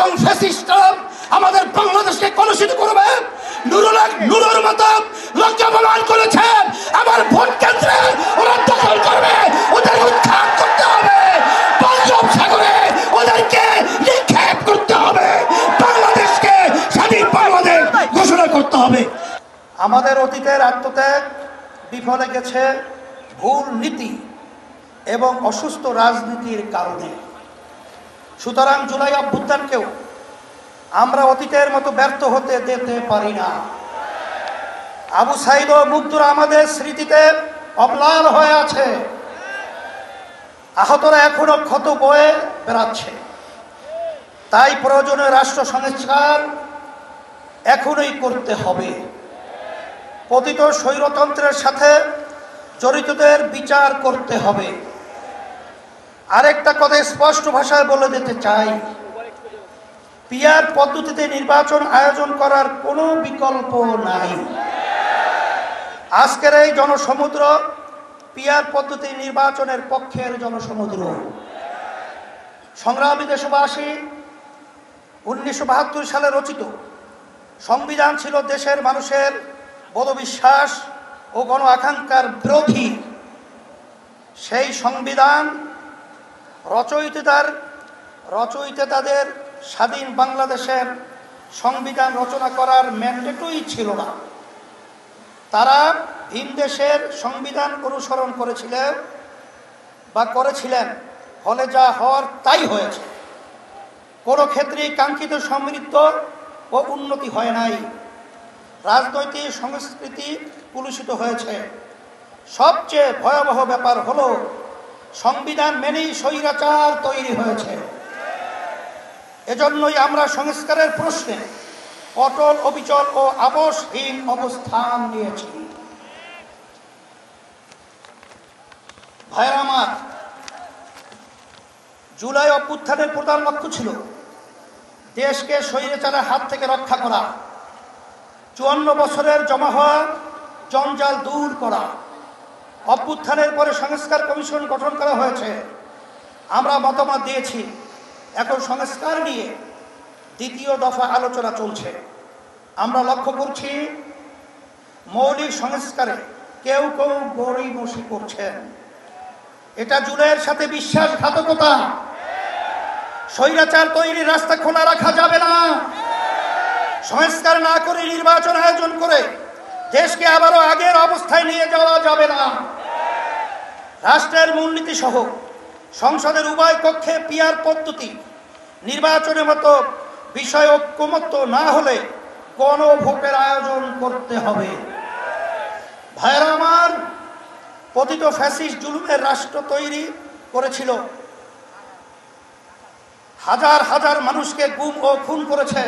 এবং ফ্যাসিস্টরা আমাদের বাংলাদেশকে কলুষিত করবে। নুরুর মতো লজ্জা প্রমাণ করেছেন, আবার ভোট কেন্দ্রে ওরা দখল করবে, ওদের উৎখাত করতে হবে, বঙ্গোপসাগরে ওদেরকে নিক্ষেপ করতে হবে, বাংলাদেশকে স্বাধীন বাংলাদেশ ঘোষণা করতে হবে। আমাদের অতীতের আত্মত্যাগ বিফলে গেছে ভুল নীতি এবং অসুস্থ রাজনীতির কারণে। সুতরাং জুলাই অভ্যুত্থানকেও আমরা অতীতের মতো ব্যর্থ হতে দিতে পারি না। আবু সাইদ ও মুগ্ধরা আমাদের স্মৃতিতে অম্লান হয়ে আছে, আহতরা এখনো ক্ষত বয়ে বেড়াচ্ছে। তাই প্রয়োজনীয় রাষ্ট্র সংস্কার এখনই করতে হবে। পতিত স্বৈরতন্ত্রের সাথে জড়িতদের বিচার করতে হবে। আরেকটা কথা স্পষ্ট ভাষায় বলে দিতে চাই, পিআর পদ্ধতিতে নির্বাচন আয়োজন করার কোনো বিকল্প নাই। আজকের এই জনসমুদ্র পিআর পদ্ধতি নির্বাচনের পক্ষের জনসমুদ্র। সংগ্রামী দেশবাসী, 1972 সালে রচিত সংবিধান ছিল দেশের মানুষের বোধবিশ্বাস ও গণ আকাঙ্ক্ষার বিরোধী। সেই সংবিধান রচয়িতাদের স্বাধীন বাংলাদেশের সংবিধান রচনা করার ম্যান্ডেটই ছিল না। তারা ভিন দেশের সংবিধান অনুসরণ করেছিলেন, ফলে যা হওয়ার তাই হয়েছে। কোনো ক্ষেত্রেই কাঙ্ক্ষিত সমৃদ্ধ ও উন্নতি হয় নাই। রাজনৈতিক সংস্কৃতি কলুষিত হয়েছে। সবচেয়ে ভয়াবহ ব্যাপার হলো সংবিধান মেনেই স্বৈরাচার তৈরি হয়েছে। এজন্যই আমরা সংস্কারের প্রশ্নে অটল, অবিচল ও আপোষহীন অবস্থান নিয়েছি। ভাইরা আমার, জুলাই অভ্যুত্থানের প্রধান লক্ষ্য ছিল দেশকে স্বৈরাচারের হাত থেকে রক্ষা করা, 54 বছরের জমা হওয়া জঞ্জাল দূর করা। অভ্যুত্থানের পরে সংস্কার কমিশন গঠন করা হয়েছে, আমরা মতামত দিয়েছি। এখন সংস্কার নিয়ে দ্বিতীয় দফা আলোচনা চলছে। আমরা লক্ষ্য করছি মৌলিক সংস্কারে কেউ কেউ গড়িমসি করছেন। এটা জুলাইয়ের সাথে বিশ্বাসঘাতকতা। স্বৈরাচার তৈরির রাস্তা খোলা রাখা যাবে না। সংস্কার না করে নির্বাচন আয়োজন করে দেশকে আবারও আগের অবস্থায় নিয়ে যাওয়া যাবে না। রাষ্ট্রের মূলনীতি সহ সংসদের উভয় কক্ষে পিআর পদ্ধতি নির্বাচনের মতো বিষয় ঐক্যমত্য না হলে গণভোটের আয়োজন করতে হবে। ভাইরা আমার, পতিত ফ্যাসিস্ট জুলুমের রাষ্ট্র তৈরি করেছিল, হাজার হাজার মানুষকে গুম ও খুন করেছে,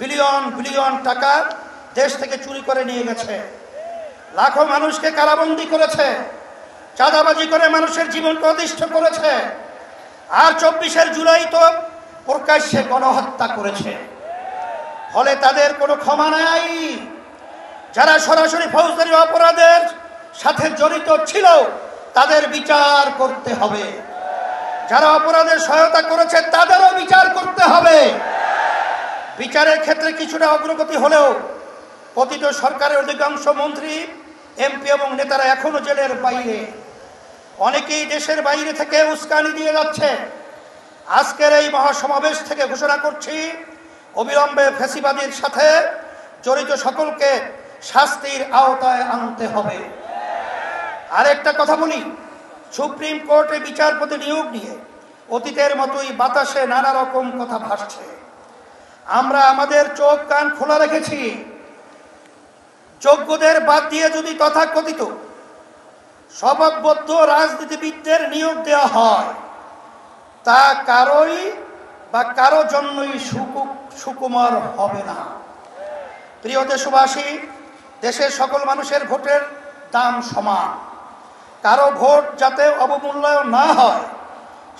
বিলিয়ন বিলিয়ন টাকা দেশ থেকে চুরি করে নিয়ে গেছে, লাখো মানুষকে কারাবন্দী করেছে, চাঁদাবাজি করে মানুষের জীবনকে অতিষ্ঠ করেছে। আর 24 জুলাই তো প্রকাশ্যে গণহত্যা করেছে। ফলে তাদের কোনো ক্ষমা নাই। যারা সরাসরি ফৌজদারি অপরাধের সাথে জড়িত ছিল তাদের বিচার করতে হবে। যারা অপরাধের সহায়তা করেছে তাদেরও বিচার করতে হবে। বিচারের ক্ষেত্রে কিছুটা অগ্রগতি হলেও পতিত সরকারের অধিকাংশ মন্ত্রী, এমপি এবং নেতারা এখনো জেলের বাইরে। অনেকেই দেশের বাইরে থেকে উস্কানি দিয়ে যাচ্ছে। আজকের এই মহাসমাবেশ থেকে ঘোষণা করছি, অবিলম্বে ফ্যাসিবাদীর সাথে জড়িত সকলকে শাস্তির আওতায় আনতে হবে। আরেকটা কথা বলি, সুপ্রিম কোর্টে বিচারপতি নিয়োগ নিয়ে অতীতের মতোই বাতাসে নানা রকম কথা ভাসছে। আমরা আমাদের চোখ কান খোলা রেখেছি। যোগ্যদের বাদ দিয়ে যদি তথাকথিত স্বভাববদ্ধ রাজনীতিবিদদের নিয়োগ দেওয়া হয়, তা কারো জন্যই সুকুমার হবে না। প্রিয় দেশবাসী, দেশের সকল মানুষের ভোটের দাম সমান। কারো ভোট যাতে অবমূল্যায়ন না হয়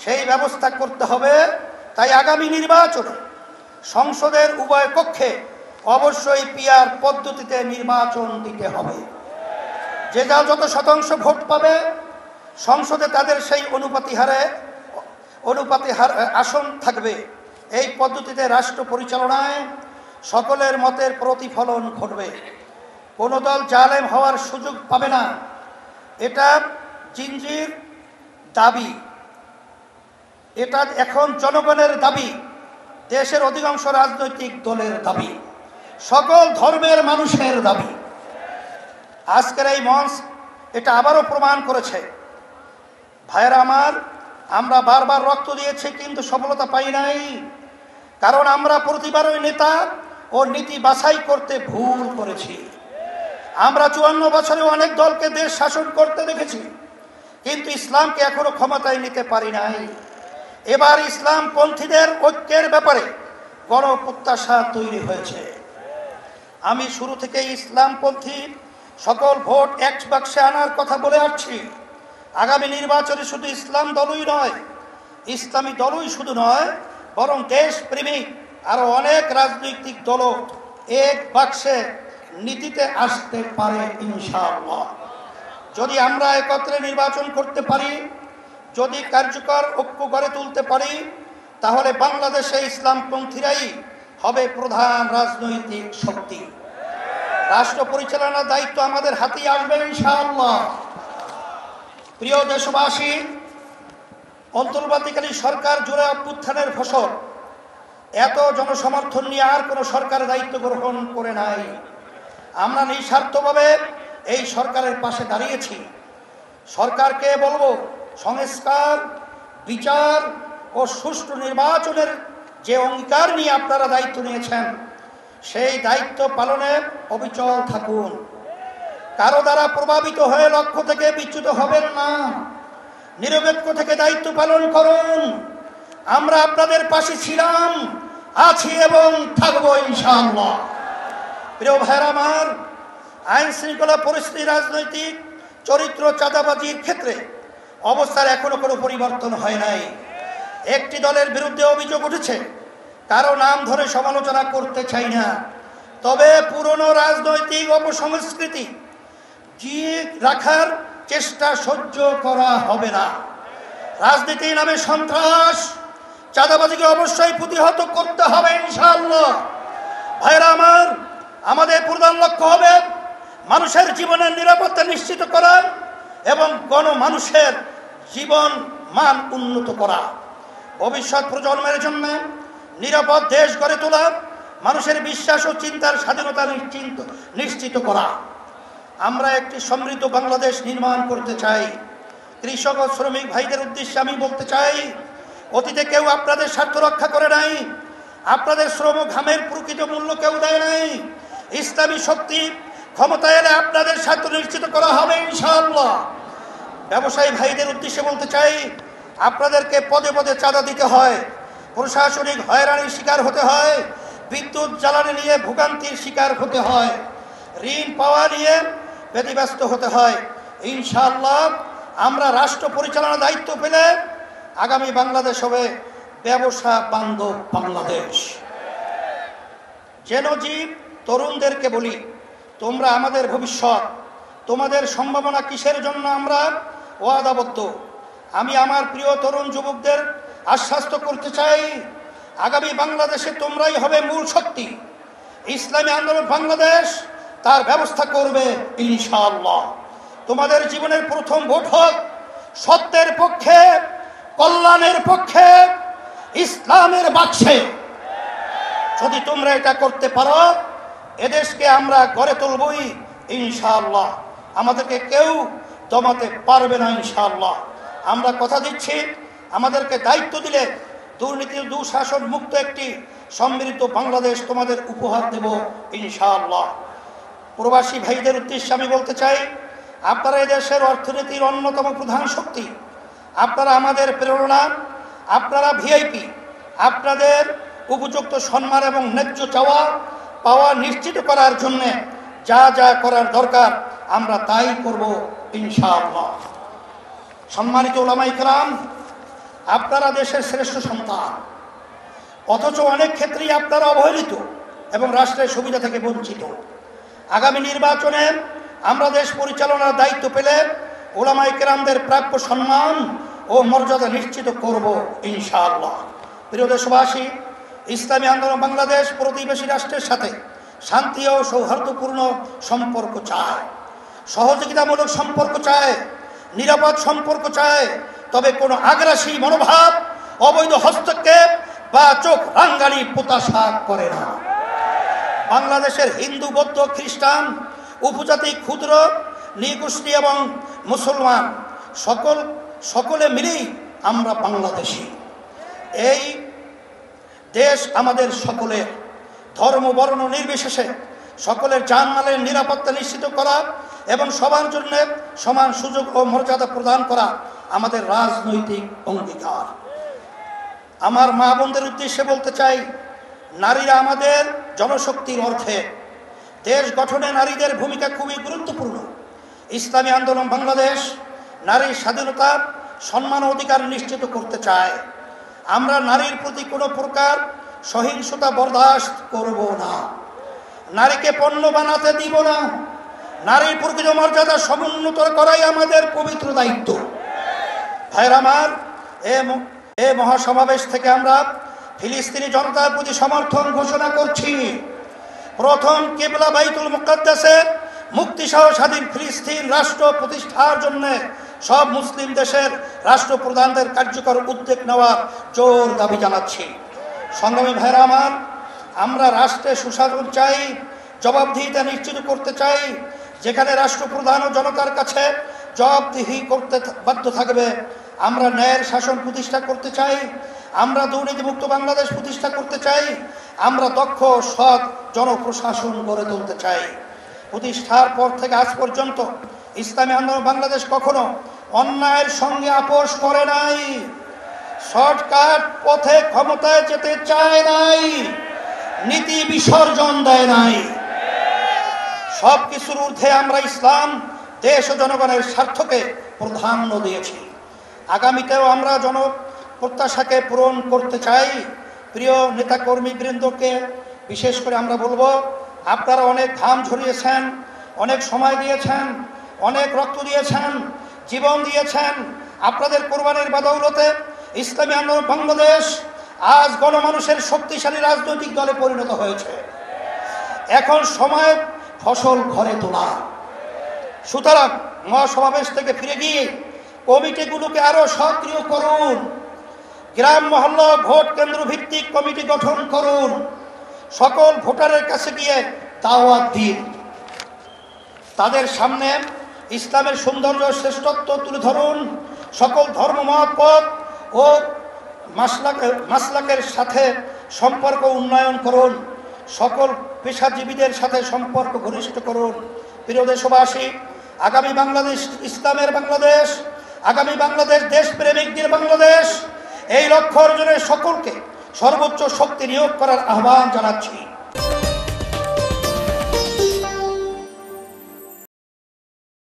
সেই ব্যবস্থা করতে হবে। তাই আগামী নির্বাচনে সংসদের উভয় কক্ষে অবশ্যই পিআর পদ্ধতিতে নির্বাচন দিতে হবে। যে যা যত শতাংশ ভোট পাবে সংসদে তাদের সেই অনুপাতি হারে আসন থাকবে এই পদ্ধতিতে রাষ্ট্র পরিচালনায় সকলের মতের প্রতিফলন ঘটবে। কোনো দল জালেম হওয়ার সুযোগ পাবে না। এটা জিনজির দাবি, এটা এখন জনগণের দাবি, দেশের অধিকাংশ রাজনৈতিক দলের দাবি, সকল ধর্মের মানুষের দাবি। আজকের এই মঞ্চ এটা আবারও প্রমাণ করেছে। ভাইয়েরা আমার, আমরা বারবার রক্ত দিয়েছি কিন্তু সফলতা পাই নাই, কারণ আমরা প্রতিবারই নেতা ও নীতি বাছাই করতে ভুল করেছি। আমরা 54 বছরে অনেক দলকে দেশ শাসন করতে দেখেছি, কিন্তু ইসলামকে এখনো ক্ষমতায় নিতে পারি নাই। এবার ইসলামপন্থীদের ঐক্যের ব্যাপারে গণপ্রত্যাশা তৈরি হয়েছে। আমি শুরু থেকে ইসলামপন্থী সকল ভোট এক বাক্সে আনার কথা বলে আসছি। আগামী নির্বাচনে শুধু ইসলাম দলই নয়, ইসলামী দলই শুধু নয়, বরং দেশপ্রেমিক আরো অনেক রাজনৈতিক দলও এক বাক্সে নীতিতে আসতে পারে ইনশাআল্লাহ। যদি আমরা একত্রে নির্বাচন করতে পারি, যদি কার্যকর ঐক্য গড়ে তুলতে পারি, তাহলে বাংলাদেশে ইসলামপন্থীরাই হবে প্রধান রাজনৈতিক শক্তি। রাষ্ট্র পরিচালনার দায়িত্ব আমাদের হাতেই আসবে ইনশাআল্লাহ। প্রিয় দেশবাসী, অন্তর্বর্তীকালীন সরকার জুড়ে অভ্যুত্থানের ফসল, এত জনসমর্থন নিয়ে আর কোনো সরকার দায়িত্ব গ্রহণ করে নাই। আমরা নিঃস্বার্থভাবে এই সরকারের পাশে দাঁড়িয়েছি। সরকারকে বলবো, সংস্কার, বিচার ও সুষ্ঠু নির্বাচনের যে অঙ্গীকার নিয়ে আপনারা দায়িত্ব নিয়েছেন, সেই দায়িত্ব পালনে অবিচল থাকুন। কারো দ্বারা প্রভাবিত হয়ে লক্ষ্য থেকে বিচ্যুত হবেন না। নিরপেক্ষ থেকে দায়িত্ব পালন করুন। আমরা আপনাদের পাশে ছিলাম, আছি এবং থাকবো ইনশাআল্লাহ। প্রিয় ভাইরা আমার, আইন শৃঙ্খলা পরিস্থিতি, রাজনৈতিক চরিত্র, চাঁদাবাজির ক্ষেত্রে অবস্থার এখনো কোনো পরিবর্তন হয় নাই। একটি দলের বিরুদ্ধে অভিযোগ উঠেছে, কারো নাম ধরে সমালোচনা করতে চাই না, তবে পুরনো রাজনৈতিক অপসংস্কৃতি জিয়ে রাখার চেষ্টা সহ্য করা হবে না। রাজনীতি নামে সন্ত্রাস, চাঁদাবাজিকে অবশ্যই প্রতিহত করতে হবে ইনশাআল্লাহ। ভাইরা আমার, আমাদের প্রধান লক্ষ্য হবে মানুষের জীবনের নিরাপত্তা নিশ্চিত করা এবং গণমানুষের জীবন মান উন্নত করা, ভবিষ্যৎ প্রজন্মের জন্য নিরাপদ দেশ গড়ে তোলা, মানুষের বিশ্বাস ও চিন্তার স্বাধীনতা নিশ্চিত করা। আমরা একটি সমৃদ্ধ বাংলাদেশ নির্মাণ করতে চাই। কৃষক ও শ্রমিক ভাইদের উদ্দেশ্যে আমি বলতে চাই, অতীতে কেউ আপনাদের স্বার্থ রক্ষা করে নাই, আপনাদের শ্রম ঘামের প্রকৃত মূল্য কেউ দেয় নাই। ইসলামী শক্তি ক্ষমতায় এলে আপনাদের স্বার্থ নিশ্চিত করা হবে ইনশাআল্লাহ। ব্যবসায়ী ভাইদের উদ্দেশ্যে বলতে চাই, আপনাদেরকে পদে পদে চাঁদা দিতে হয়, প্রশাসনিক হয়রানির শিকার হতে হয়, বিদ্যুৎ জ্বালানি নিয়ে ভোগান্তির শিকার হতে হয়, ঋণ পাওয়া নিয়ে ব্যতিব্যস্ত হতে হয়। ইনশাআল্লাহ আমরা রাষ্ট্র পরিচালনার দায়িত্ব পেলে আগামী বাংলাদেশ হবে ব্যবসা বান্ধব বাংলাদেশ। যেন জীব তরুণদেরকে বলি, তোমরা আমাদের ভবিষ্যৎ, তোমাদের সম্ভাবনা কিসের জন্য আমরা ওয়াদাবদ্ধ। আমি আমার প্রিয় তরুণ যুবকদের আশ্বস্ত করতে চাই, আগামী বাংলাদেশে তোমরাই হবে মূল শক্তি। ইসলামী আন্দোলন বাংলাদেশ তার ব্যবস্থা করবে ইনশাআল্লাহ। তোমাদের জীবনের প্রথম ভোট হোক সত্যের পক্ষে, কল্যাণের পক্ষে, ইসলামের বাক্সে। যদি তোমরা এটা করতে পারো, এদেশকে আমরা গড়ে তুলবই ইনশাআল্লাহ। আমাদেরকে কেউ দমাতে পারবে না ইনশাআল্লাহ। আমরা কথা দিচ্ছি, আমাদেরকে দায়িত্ব দিলে দুর্নীতি দুঃশাসন মুক্ত একটি সমৃদ্ধ বাংলাদেশ তোমাদের উপহার দেব ইনশাআল্লাহ। প্রবাসী ভাইদের উদ্দেশ্যে আমি বলতে চাই, আপনারা এদেশের অর্থনীতির অন্যতম প্রধান শক্তি, আপনারা আমাদের প্রেরণা, আপনারা ভিআইপি। আপনাদের উপযুক্ত সম্মান এবং ন্যায্য চাওয়া পাওয়া নিশ্চিত করার জন্য যা যা করার দরকার আমরা তাই করব ইনশাআল্লাহ। সম্মানিত ওলামায়ে কেরাম, আপনারা দেশের শ্রেষ্ঠ সন্তান, অথচ অনেক ক্ষেত্রেই আপনারা অবহেলিত এবং রাষ্ট্রের সুবিধা থেকে বঞ্চিত। আগামী নির্বাচনে আমরা দেশ পরিচালনার দায়িত্ব পেলে ওলামায়ে কেরামদের প্রাপ্য সম্মান ও মর্যাদা নিশ্চিত করব ইনশাআল্লাহ। প্রিয় দেশবাসী, ইসলামী আন্দোলন বাংলাদেশ প্রতিবেশী রাষ্ট্রের সাথে শান্তি ও সৌহার্দ্যপূর্ণ সম্পর্ক চায়, সহযোগিতামূলক সম্পর্ক চায়, নিরাপদ সম্পর্ক চায়। তবে কোনো আগ্রাসী মনোভাব, অবৈধ হস্তক্ষেপ বা চোখ রাঙ্গানি প্রত্যাশা করে না। বাংলাদেশের হিন্দু, বৌদ্ধ, খ্রিস্টান, উপজাতি, ক্ষুদ্র নৃগোষ্ঠী এবং মুসলমান সকলে মিলেই আমরা বাংলাদেশি। এই দেশ আমাদের সকলের, ধর্ম বর্ণ নির্বিশেষে সকলের জানমালের নিরাপত্তা নিশ্চিত করা এবং সবার জন্য সমান সুযোগ ও মর্যাদা প্রদান করা আমাদের রাজনৈতিক অঙ্গীকার। আমার মা বোনদের উদ্দেশ্যে বলতে চাই, নারীরা আমাদের জনশক্তির অর্থে। দেশ গঠনে নারীদের ভূমিকা খুবই গুরুত্বপূর্ণ। ইসলামী আন্দোলন বাংলাদেশ নারীর স্বাধীনতা, সম্মান ও অধিকার নিশ্চিত করতে চায়। আমরা নারীর প্রতি কোনো প্রকার সহিংসতা বরদাস্ত করব না। নারীকে পণ্য বানাতে দিব না। নারীর প্রকৃত মর্যাদা সমুন্নত করাই আমাদের পবিত্র দায়িত্ব। ভাইরা আমার, এ মহাসমাবেশ থেকে আমরা ফিলিস্তিনি জনতার প্রতি সমর্থন ঘোষণা করছি। প্রথম কিবলা বাইতুল মুকাদ্দাসে মুক্তিসহ স্বাধীন ফিলিস্তিন রাষ্ট্র প্রতিষ্ঠার জন্য সব মুসলিম দেশের রাষ্ট্রপ্রধানদের কার্যকর উদ্যোগ নেওয়ার জোর দাবি জানাচ্ছি। সংগ্রামী ভাইরা আমার, আমরা রাষ্ট্রে সুশাসন চাই, জবাবদিহিতা নিশ্চিত করতে চাই। যেখানে রাষ্ট্রপ্রধান ও জনতার কাছে জবাবদিহি করতে বাধ্য থাকবে। আমরা ন্যায়ের শাসন প্রতিষ্ঠা করতে চাই। আমরা দুর্নীতিমুক্ত বাংলাদেশ প্রতিষ্ঠা করতে চাই। আমরা দক্ষ সৎ জনপ্রশাসন গড়ে তুলতে চাই। প্রতিষ্ঠার পর থেকে আজ পর্যন্ত ইসলামী আন্দোলন বাংলাদেশ কখনো অন্যায়ের সঙ্গে আপোষ করে নাই, শর্টকাট পথে ক্ষমতায় যেতে চায় নাই, নীতি বিসর্জন দেয় নাই। সব কিছুর ঊর্ধ্বে আমরা ইসলাম, দেশ ও জনগণের স্বার্থকে প্রাধান্য দিয়েছি। আগামীতেও আমরা জনপ্রত্যাশাকে পূরণ করতে চাই। প্রিয় নেতাকর্মী বৃন্দকে বিশেষ করে আমরা বলবো, আপনারা অনেক ঘাম ঝরিয়েছেন, অনেক সময় দিয়েছেন, অনেক রক্ত দিয়েছেন, জীবন দিয়েছেন। আপনাদের কোরবানির বদৌলতে ইসলামী আন্দোলন বাংলাদেশ আজ গণমানুষের শক্তিশালী রাজনৈতিক দলে পরিণত হয়েছে। এখন সময় ফসল ঘরে তোলা। সুতরাং মহাসমাবেশ থেকে ফিরে গিয়ে কমিটিগুলোকে আরো সক্রিয় করুন। গ্রাম মহল্লা ভোট কেন্দ্র ভিত্তিক কমিটি গঠন করুন। সকল ভোটারের কাছে গিয়ে দাওয়াত দিন। তাদের সামনে ইসলামের সৌন্দর্য, শ্রেষ্ঠত্ব তুলে ধরুন। সকল ধর্মমত, পথ ও মাসলাকের সাথে সম্পর্ক উন্নয়ন করুন। সকল পেশাজীবীদের সাথে সম্পর্ক ঘনিষ্ঠ করুন। প্রিয় দেশবাসী, আগামী বাংলাদেশ ইসলামের বাংলাদেশ, আগামী বাংলাদেশ দেশপ্রেমিকদের বাংলাদেশ, এই লক্ষ্য অর্জনে সকলকে সর্বোচ্চ শক্তি নিয়োগ করার আহ্বান জানাচ্ছি।